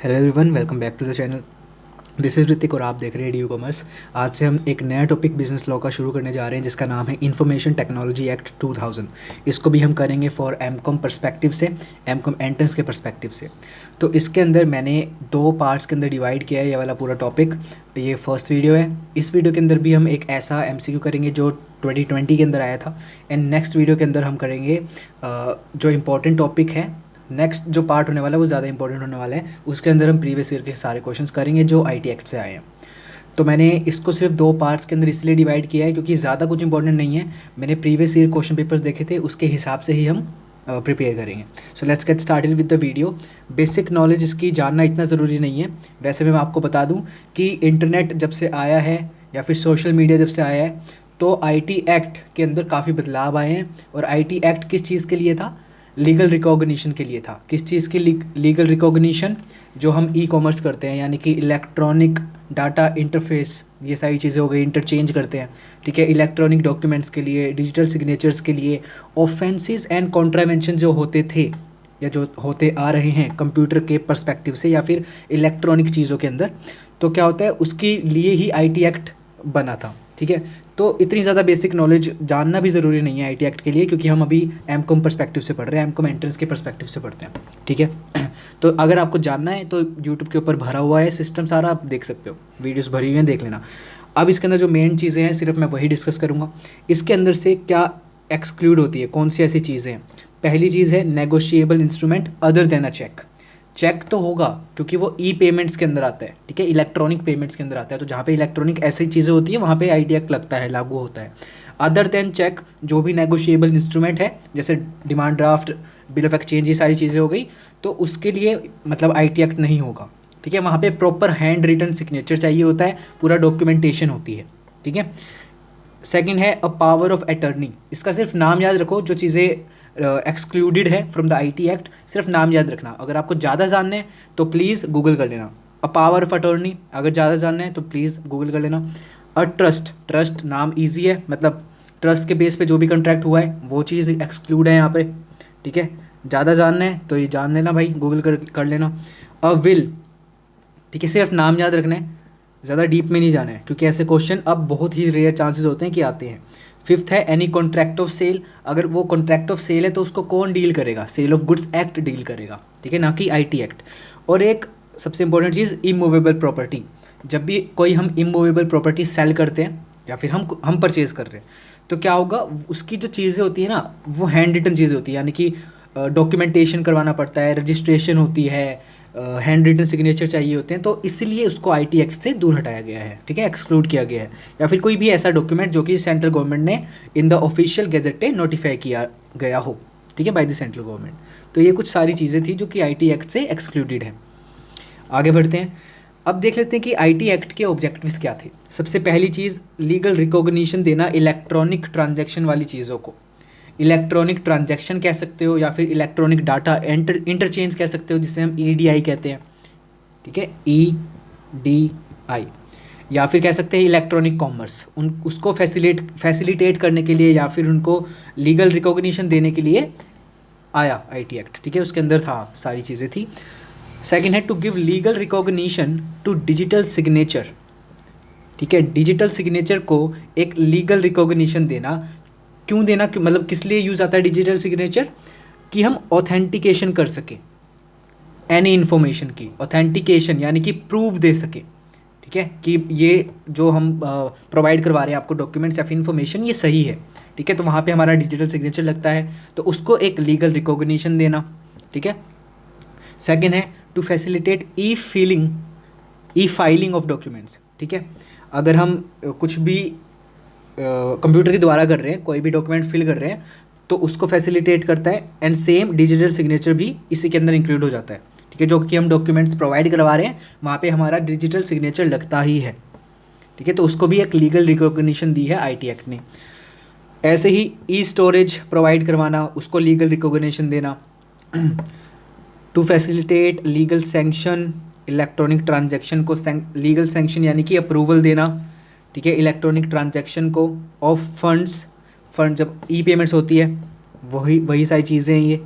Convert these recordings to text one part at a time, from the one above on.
Hello everyone, welcome back to the channel. This is Hrithik और आप देख रहे हैं डी कॉमर्स। आज से हम एक नया टॉपिक बिजनेस लॉ का शुरू करने जा रहे हैं जिसका नाम है इंफॉर्मेशन टेक्नोलॉजी एक्ट 2000। इसको भी हम करेंगे फॉर एमकॉम पर्सपेक्टिव से, एमकॉम एंट्रेंस के पर्सपेक्टिव से। तो इसके अंदर मैंने दो पार्ट्स के अंदर डिवाइड किया है ये वाला पूरा टॉपिक। ये फर्स्ट वीडियो है। इस वीडियो के अंदर भी हम एक ऐसा एमसीक्यू करेंगे जो 2020 के अंदर आया था। एंड नेक्स्ट वीडियो के अंदर हम करेंगे जो इम्पोर्टेंट टॉपिक है। नेक्स्ट जो पार्ट होने वाला है वो ज़्यादा इंपॉर्टेंट होने वाला है। उसके अंदर हम प्रीवियस ईयर के सारे क्वेश्चंस करेंगे जो आईटी एक्ट से आए हैं। तो मैंने इसको सिर्फ दो पार्ट्स के अंदर इसलिए डिवाइड किया है क्योंकि ज़्यादा कुछ इंपॉर्टेंट नहीं है। मैंने प्रीवियस ईयर क्वेश्चन पेपर्स देखे थे, उसके हिसाब से ही हम प्रिपेयर करेंगे। So let's get started with the video. Basic knowledge इसकी जानना इतना ज़रूरी नहीं है। वैसे मैं आपको बता दूँ कि इंटरनेट जब से आया है या फिर सोशल मीडिया जब से आया है तो आईटी एक्ट के अंदर काफ़ी बदलाव आए हैं। और आईटी एक्ट किस चीज़ के लिए था? लीगल रिकॉग्निशन के लिए था। किस चीज़ की लीगल रिकॉग्निशन? जो हम ई कॉमर्स करते हैं, यानी कि इलेक्ट्रॉनिक डाटा इंटरफेस, ये सारी चीज़ें हो गई, इंटरचेंज करते हैं, ठीक है। इलेक्ट्रॉनिक डॉक्यूमेंट्स के लिए, डिजिटल सिग्नेचर्स के लिए, ऑफेंसेस एंड कॉन्ट्रावेंशन जो होते थे या जो होते आ रहे हैं कंप्यूटर के पर्सपेक्टिव से या फिर इलेक्ट्रॉनिक चीज़ों के अंदर, तो क्या होता है उसके लिए ही आईटी एक्ट बना था, ठीक है। तो इतनी ज़्यादा बेसिक नॉलेज जानना भी ज़रूरी नहीं है आईटी एक्ट के लिए, क्योंकि हम अभी एमकॉम पर्सपेक्टिव से पढ़ रहे हैं, एमकॉम एंट्रेंस के पर्सपेक्टिव से पढ़ते हैं, ठीक है। तो अगर आपको जानना है तो यूट्यूब के ऊपर भरा हुआ है सिस्टम सारा, आप देख सकते हो, वीडियोस भरी हुई हैं, देख लेना। अब इसके अंदर जो मेन चीज़ें हैं सिर्फ मैं वही डिस्कस करूँगा। इसके अंदर से क्या एक्सक्लूड होती है, कौन सी ऐसी चीज़ें हैं? पहली चीज़ है नेगोशिएबल इंस्ट्रूमेंट अदर देन अ चेक। चेक तो होगा क्योंकि वो ई पेमेंट्स के अंदर आता है, ठीक है, इलेक्ट्रॉनिक पेमेंट्स के अंदर आता है। तो जहाँ पे इलेक्ट्रॉनिक ऐसी चीज़ें होती है वहाँ पे आईटी एक्ट लगता है, लागू होता है। अदर देन चेक जो भी नेगोशिएबल इंस्ट्रूमेंट है, जैसे demand draft, bill of exchange, ये सारी चीज़ें हो गई, तो उसके लिए मतलब आईटी एक्ट नहीं होगा, ठीक है। वहाँ पे प्रॉपर हैंड रिटन सिग्नेचर चाहिए होता है, पूरा डॉक्यूमेंटेशन होती है, ठीक है। सेकंड है अ पावर ऑफ अटर्नी। इसका सिर्फ नाम याद रखो, जो चीज़ें एक्सक्लूडेड है फ्रॉम द आईटी एक्ट, सिर्फ नाम याद रखना। अगर आपको ज़्यादा जानना है तो प्लीज़ गूगल कर लेना। अ पावर ऑफ अटर्नी अगर ज़्यादा जानना है तो प्लीज़ गूगल कर लेना। अ ट्रस्ट, ट्रस्ट नाम ईजी है, मतलब ट्रस्ट के बेस पे जो भी कॉन्ट्रैक्ट हुआ है वो चीज़ एक्सक्लूड है यहाँ पे, ठीक है। ज़्यादा जानना है तो ये जान लेना भाई, गूगल कर लेना। अ विल, ठीक है, सिर्फ नाम याद रखना है, ज़्यादा डीप में नहीं जाना है, क्योंकि ऐसे क्वेश्चन अब बहुत ही रेयर चांसेस होते हैं कि आते हैं। फिफ्थ है एनी कॉन्ट्रैक्ट ऑफ सेल। अगर वो कॉन्ट्रैक्ट ऑफ सेल है तो उसको कौन डील करेगा? Sale of goods act deal करेगा, ठीक है, ना कि आईटी एक्ट। और एक सबसे इंपॉर्टेंट चीज़ इमूवेबल प्रॉपर्टी। जब भी कोई हम इमूवेबल प्रॉपर्टी सेल करते हैं या फिर हम परचेज़ कर रहे हैं तो क्या होगा, उसकी जो चीज़ें होती है ना वो हैंड रिटन चीज़ें होती है, यानी कि डॉक्यूमेंटेशन करवाना पड़ता है, रजिस्ट्रेशन होती है, हैंड रिटन सिग्नेचर चाहिए होते हैं, तो इसलिए उसको आईटी एक्ट से दूर हटाया गया है, ठीक है, एक्सक्लूड किया गया है। या फिर कोई भी ऐसा डॉक्यूमेंट जो कि सेंट्रल गवर्नमेंट ने in the official gazette notify किया गया हो, ठीक है, बाय द सेंट्रल गवर्नमेंट। तो ये कुछ सारी चीज़ें थी जो कि आईटी एक्ट से एक्सक्लूडेड है। आगे बढ़ते हैं। अब देख लेते हैं कि आईटी एक्ट के ऑब्जेक्टिव्स क्या थे। सबसे पहली चीज़ लीगल रिकॉग्निशन देना इलेक्ट्रॉनिक ट्रांजैक्शन वाली चीज़ों को। इलेक्ट्रॉनिक ट्रांजैक्शन कह सकते हो या फिर इलेक्ट्रॉनिक डाटा इंटरचेंज कह सकते हो, जिसे हम ईडीआई कहते हैं, ठीक है, ईडीआई। या फिर कह सकते हैं इलेक्ट्रॉनिक कॉमर्स, उसको फैसिलिटेट करने के लिए या फिर उनको लीगल रिकॉग्निशन देने के लिए आया आईटी एक्ट, ठीक है, उसके अंदर था, सारी चीज़ें थी। सेकेंड है to give legal recognition to digital signature, ठीक है, डिजिटल सिग्नेचर को एक लीगल रिकॉग्निशन देना। क्यों देना, क्यों, मतलब किस लिए यूज़ आता है डिजिटल सिग्नेचर? कि हम ऑथेंटिकेशन कर सकें एनी इन्फॉर्मेशन की, ऑथेंटिकेशन यानी कि प्रूफ दे सके, ठीक है, कि ये जो हम प्रोवाइड करवा रहे हैं आपको डॉक्यूमेंट्स या फिर इन्फॉर्मेशन ये सही है, ठीक है। तो वहाँ पे हमारा डिजिटल सिग्नेचर लगता है, तो उसको एक लीगल रिकॉग्निशन देना, ठीक है। सेकेंड है to facilitate e filing of documents, ठीक है। अगर हम कुछ भी कंप्यूटर के द्वारा कर रहे हैं, कोई भी डॉक्यूमेंट फिल कर रहे हैं, तो उसको फैसिलिटेट करता है। एंड सेम डिजिटल सिग्नेचर भी इसी के अंदर इंक्लूड हो जाता है, ठीक है। जो कि हम डॉक्यूमेंट्स प्रोवाइड करवा रहे हैं वहाँ पे हमारा डिजिटल सिग्नेचर लगता ही है, ठीक है। तो उसको भी एक लीगल रिकॉग्निशन दी है आईटी एक्ट ने। ऐसे ही ई स्टोरेज प्रोवाइड करवाना, उसको लीगल रिकॉग्निशन देना। To facilitate legal sanction electronic transaction को, लीगल सैंक्शन यानी कि अप्रूवल देना, ठीक है, इलेक्ट्रॉनिक ट्रांजैक्शन को ऑफ फंड्स, फंड जब ई पेमेंट्स होती है वही सारी चीज़ें हैं। ये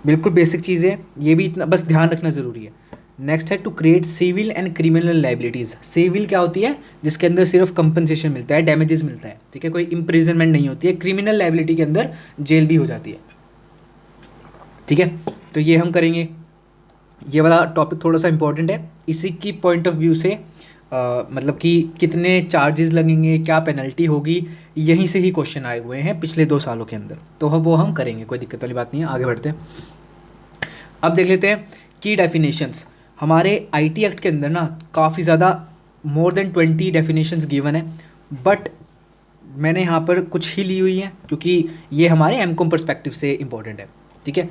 बिल्कुल बेसिक चीज़ें हैं, ये भी इतना बस ध्यान रखना ज़रूरी है। नेक्स्ट है to create civil and criminal liabilities. Civil क्या होती है, जिसके अंदर सिर्फ कंपनसेशन मिलता है, डैमेजेस मिलता है, ठीक है, कोई इम्प्रिजनमेंट नहीं होती है। क्रिमिनल लाइबिलिटी के अंदर जेल भी हो जाती है, ठीक है। तो ये हम करेंगे। ये वाला टॉपिक थोड़ा सा इंपॉर्टेंट है, इसी की पॉइंट ऑफ व्यू से मतलब कि कितने चार्जेस लगेंगे, क्या पेनल्टी होगी, यहीं से ही क्वेश्चन आए हुए हैं पिछले 2 सालों के अंदर। तो वो हम करेंगे, कोई दिक्कत वाली बात नहीं है। आगे बढ़ते हैं। अब देख लेते हैं की डेफिनेशंस। हमारे आईटी एक्ट के अंदर ना काफ़ी ज़्यादा मोर देन 20 डेफिनेशंस गिवन है, बट मैंने यहाँ पर कुछ ही ली हुई हैं क्योंकि ये हमारे एमकॉम पर्सपेक्टिव से इम्पोर्टेंट है, ठीक है।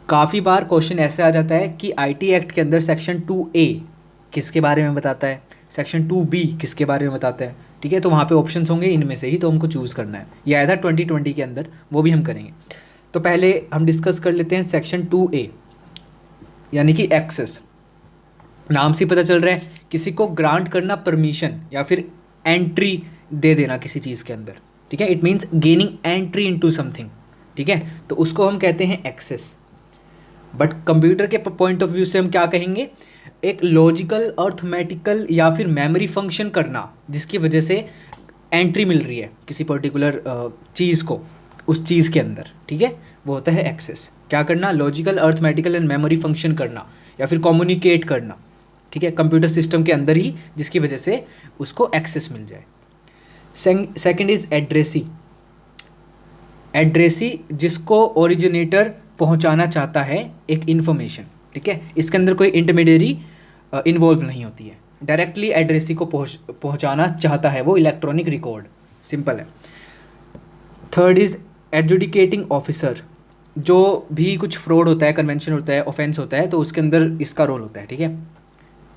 काफ़ी बार क्वेश्चन ऐसे आ जाता है कि आईटी एक्ट के अंदर सेक्शन 2A किसके बारे में बताता है, सेक्शन 2B किसके बारे में बताता है, ठीक है। तो वहाँ पे ऑप्शंस होंगे, इनमें से ही तो हमको चूज़ करना है। ये आया था 2020 के अंदर, वो भी हम करेंगे। तो पहले हम डिस्कस कर लेते हैं सेक्शन 2A, यानी कि एक्सेस। नाम से पता चल रहा है किसी को ग्रांट करना परमिशन या फिर एंट्री दे देना किसी चीज़ के अंदर, ठीक है। It means gaining entry into something, ठीक है। तो उसको हम कहते हैं एक्सेस। बट कंप्यूटर के पॉइंट ऑफ व्यू से हम क्या कहेंगे, एक लॉजिकल, अर्थमेटिकल या फिर मेमोरी फंक्शन करना जिसकी वजह से एंट्री मिल रही है किसी पर्टिकुलर चीज़ को उस चीज़ के अंदर, ठीक है, वो होता है एक्सेस। क्या करना, logical, arithmetical and memory function करना या फिर कम्युनिकेट करना, ठीक है, कंप्यूटर सिस्टम के अंदर ही, जिसकी वजह से उसको एक्सेस मिल जाए। Second is addressee. एड्रेसी जिसको ओरिजिनेटर पहुंचाना चाहता है एक इन्फॉर्मेशन, ठीक है, इसके अंदर कोई इंटरमीडियरी इन्वॉल्व नहीं होती है, डायरेक्टली एड्रेसी को पहुंचाना चाहता है वो इलेक्ट्रॉनिक रिकॉर्ड, सिंपल है। Third is adjudicating officer. जो भी कुछ फ्रॉड होता है, कन्वेंशन होता है, ऑफेंस होता है, तो उसके अंदर इसका रोल होता है, ठीक है।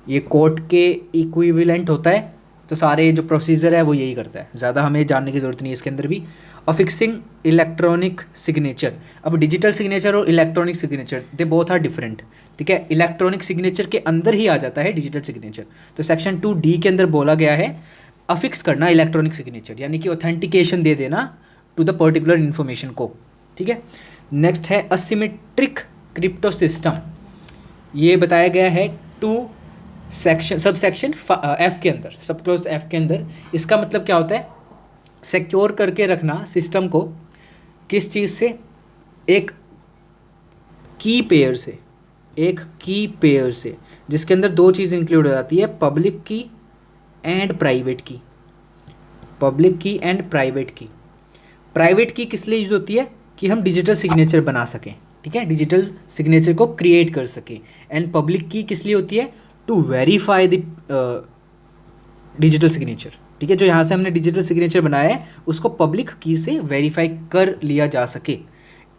ये कोर्ट के इक्विवेलेंट होता है, तो सारे जो प्रोसीजर है वो यही करता है, ज़्यादा हमें जानने की ज़रूरत नहीं है इसके अंदर भी। Affixing electronic signature. अब डिजिटल सिग्नेचर और electronic signature they both are different, ठीक है। इलेक्ट्रॉनिक सिग्नेचर के अंदर ही आ जाता है डिजिटल सिग्नेचर। तो सेक्शन 2D के अंदर बोला गया है अफिक्स करना इलेक्ट्रॉनिक सिग्नेचर, यानी कि ऑथेंटिकेशन दे देना टू द पर्टिकुलर इन्फॉर्मेशन को, ठीक है। नेक्स्ट है असिमेट्रिक क्रिप्टो सिस्टम। ये बताया गया है 2 सेक्शन, सब सेक्शन F के अंदर, सब क्लोज F के अंदर। इसका मतलब क्या होता है, सिक्योर करके रखना सिस्टम को किस चीज़ से, एक की पेयर से, एक की पेयर से, जिसके अंदर 2 चीज़ इंक्लूड हो जाती है, पब्लिक की एंड प्राइवेट की। पब्लिक की एंड प्राइवेट की। प्राइवेट की किस लिए यूज होती है, कि हम डिजिटल सिग्नेचर बना सकें, ठीक है, डिजिटल सिग्नेचर को क्रिएट कर सकें। एंड पब्लिक की किस लिए होती है, to verify the digital signature, ठीक है। जो यहाँ से हमने डिजिटल सिग्नेचर बनाया है उसको पब्लिक की से वेरीफाई कर लिया जा सके,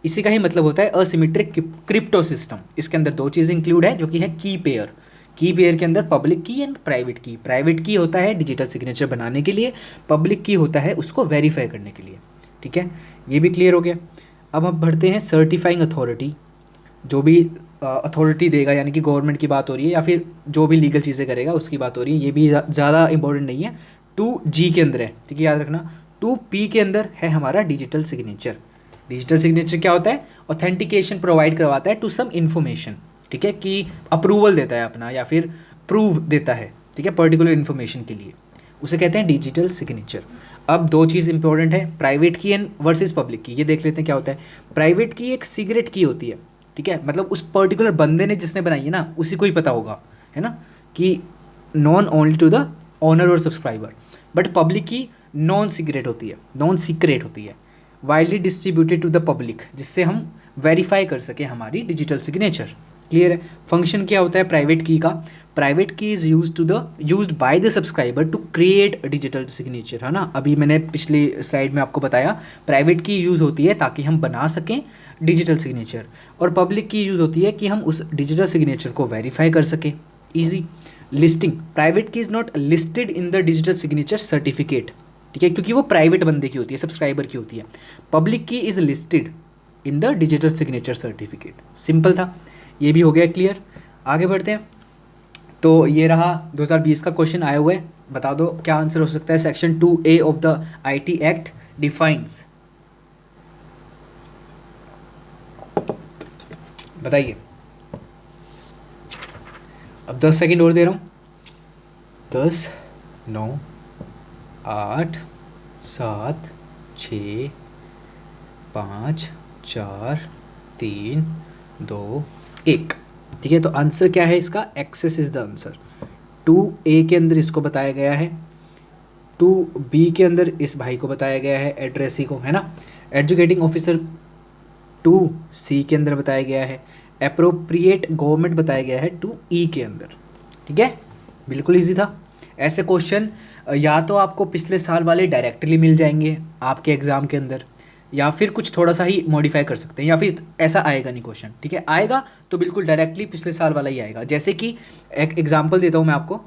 इसी का ही मतलब होता है असिमेट्रिक क्रिप्टो सिस्टम। इसके अंदर 2 चीज़ इंक्लूड है, जो कि है की पेयर। की पेयर के अंदर पब्लिक की एंड प्राइवेट की। प्राइवेट की होता है डिजिटल सिग्नेचर बनाने के लिए, पब्लिक की होता है उसको वेरीफाई करने के लिए, ठीक है। ये भी क्लियर हो गया। अब हम बढ़ते हैं सर्टिफाइंग अथॉरिटी। जो भी अथॉरिटी देगा, यानी कि गवर्नमेंट की बात हो रही है या फिर जो भी लीगल चीज़ें करेगा उसकी बात हो रही है, ये भी ज़्यादा इंपॉर्टेंट नहीं है। 2G के अंदर है, ठीक है, याद रखना। 2P के अंदर है हमारा डिजिटल सिग्नेचर। डिजिटल सिग्नेचर क्या होता है, ऑथेंटिकेशन प्रोवाइड करवाता है टू सम इन्फॉर्मेशन, ठीक है, कि अप्रूवल देता है अपना या फिर प्रूव देता है, ठीक है, पर्टिकुलर इन्फॉर्मेशन के लिए, उसे कहते हैं डिजिटल सिग्नेचर। अब 2 चीज़ इंपॉर्टेंट है, प्राइवेट की एंड वर्सेस पब्लिक की। ये देख लेते हैं क्या होता है। प्राइवेट की एक सीक्रेट की होती है, ठीक है, मतलब उस पर्टिकुलर बंदे ने जिसने बनाई है ना, उसी को ही पता होगा, है ना, कि known only to the owner और subscriber. But public key non secret होती है, नॉन सीक्रेट होती है, widely distributed to the public, जिससे हम वेरीफाई कर सकें हमारी डिजिटल सिग्नेचर। क्लियर है। फंक्शन क्या होता है प्राइवेट की का, private key is used by the subscriber to create digital signature, है ना। अभी मैंने पिछली स्लाइड में आपको बताया, प्राइवेट की यूज़ होती है ताकि हम बना सकें डिजिटल सिग्नेचर, और पब्लिक की यूज़ होती है कि हम उस डिजिटल सिग्नेचर को वेरीफाई कर सकें। ईजी। लिस्टिंग, प्राइवेट की is not listed in the digital signature certificate, ठीक है, क्योंकि वो प्राइवेट बंदे की होती है, सब्सक्राइबर की होती है। पब्लिक की is listed in the digital signature certificate. Simple था, ये भी हो गया क्लियर। आगे बढ़ते हैं। तो ये रहा 2020 का क्वेश्चन आया हुआ है, बता दो क्या आंसर हो सकता है। Section 2A of the IT act defines, बताइए। अब 10 सेकंड और दे रहा हूँ। 10, 9, 8, 7, 6, 5, 4, 3, 2, 1। ठीक है, तो आंसर क्या है इसका? Access is the answer. 2A के अंदर इसको बताया गया है, 2B के अंदर इस भाई को बताया गया है, एड्रेसी को, है ना। एजुकेटिंग ऑफिसर 2C के अंदर बताया गया है, अप्रोप्रिएट गवर्नमेंट बताया गया है 2E के अंदर। ठीक है, बिल्कुल इजी था। ऐसे क्वेश्चन या तो आपको पिछले साल वाले डायरेक्टली मिल जाएंगे आपके एग्ज़ाम के अंदर, या फिर कुछ थोड़ा सा ही मॉडिफाई कर सकते हैं, या फिर ऐसा आएगा नहीं क्वेश्चन। ठीक है, आएगा तो बिल्कुल डायरेक्टली पिछले साल वाला ही आएगा। जैसे कि एक एग्जांपल देता हूँ मैं आपको।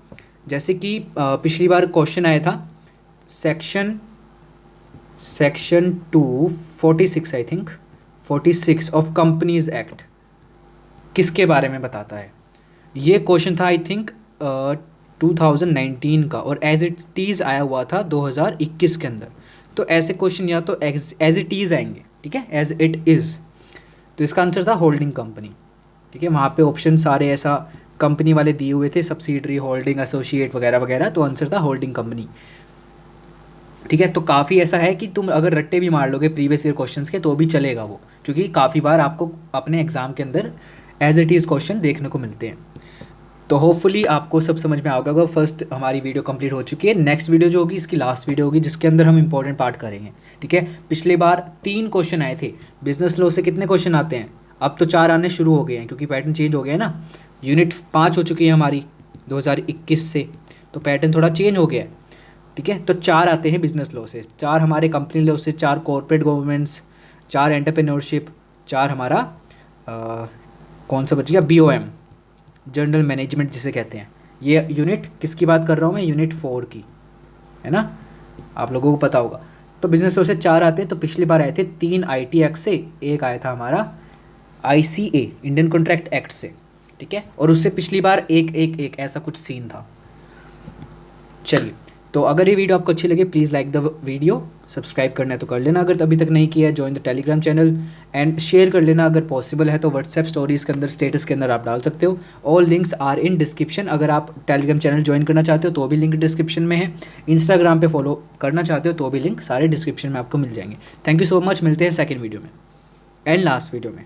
जैसे कि पिछली बार क्वेश्चन आया था section 246 I think 46 of companies act किसके बारे में बताता है। ये क्वेश्चन था आई थिंक 2019 का, और एज इट इज़ आया हुआ था 2021 के अंदर। तो ऐसे क्वेश्चन या तो एज इट इज़ आएंगे, ठीक है, एज इट इज़। तो इसका आंसर था होल्डिंग कंपनी। ठीक है, वहाँ पे ऑप्शन सारे ऐसा कंपनी वाले दिए हुए थे, सब्सिडरी, होल्डिंग, एसोसिएट वगैरह वगैरह। तो आंसर था होल्डिंग कंपनी। ठीक है, तो काफ़ी ऐसा है कि तुम अगर रट्टे भी मार लोगे प्रीवियस ईयर क्वेश्चंस के तो भी चलेगा वो, क्योंकि काफ़ी बार आपको अपने एग्ज़ाम के अंदर एज इट इज़ क्वेश्चन देखने को मिलते हैं। तो होपफुली आपको सब समझ में आ गया होगा। फर्स्ट हमारी वीडियो कंप्लीट हो चुकी है। नेक्स्ट वीडियो जो होगी इसकी लास्ट वीडियो होगी, जिसके अंदर हम इंपॉर्टेंट पार्ट करेंगे। ठीक है, पिछले बार 3 क्वेश्चन आए थे। बिजनेस लॉ से कितने क्वेश्चन आते हैं? अब तो 4 आने शुरू हो गए हैं, क्योंकि पैटर्न चेंज हो गया है ना। यूनिट 5 हो चुकी है हमारी 2021 से, तो पैटर्न थोड़ा चेंज हो गया है। ठीक है, तो 4 आते हैं बिजनेस लॉ से, 4 हमारे कंपनी लॉ से, 4 कॉर्पोरेट गवर्नमेंट्स, 4 एंटरप्रेन्योरशिप, 4 हमारा कौन सा बच गया, BOM, जनरल मैनेजमेंट जिसे कहते हैं। ये यूनिट किसकी बात कर रहा हूँ मैं? यूनिट 4 की, है ना, आप लोगों को पता होगा। तो बिजनेस लॉ से 4 आते हैं। तो पिछली बार आए थे 3 IT एक्ट से, एक आया था हमारा ICA, इंडियन कॉन्ट्रैक्ट एक्ट से। ठीक है, और उससे पिछली बार एक ऐसा कुछ सीन था। चलिए, तो अगर ये वीडियो आपको अच्छी लगे please like the video, subscribe करना है तो कर लेना अगर अभी तक नहीं किया है, join the Telegram channel, and share कर लेना अगर पॉसिबल है तो व्हाट्सएप स्टोरीज़ के अंदर, स्टेटस के अंदर आप डाल सकते हो। All links are in description. अगर आप टेलीग्राम चैनल ज्वाइन करना चाहते हो तो भी लिंक डिस्क्रिप्शन में है। इंस्टाग्राम पे फॉलो करना चाहते हो तो भी लिंक सारे डिस्क्रिप्शन में आपको मिल जाएंगे। थैंक यू सो मच, मिलते हैं सेकेंड वीडियो में एंड लास्ट वीडियो में।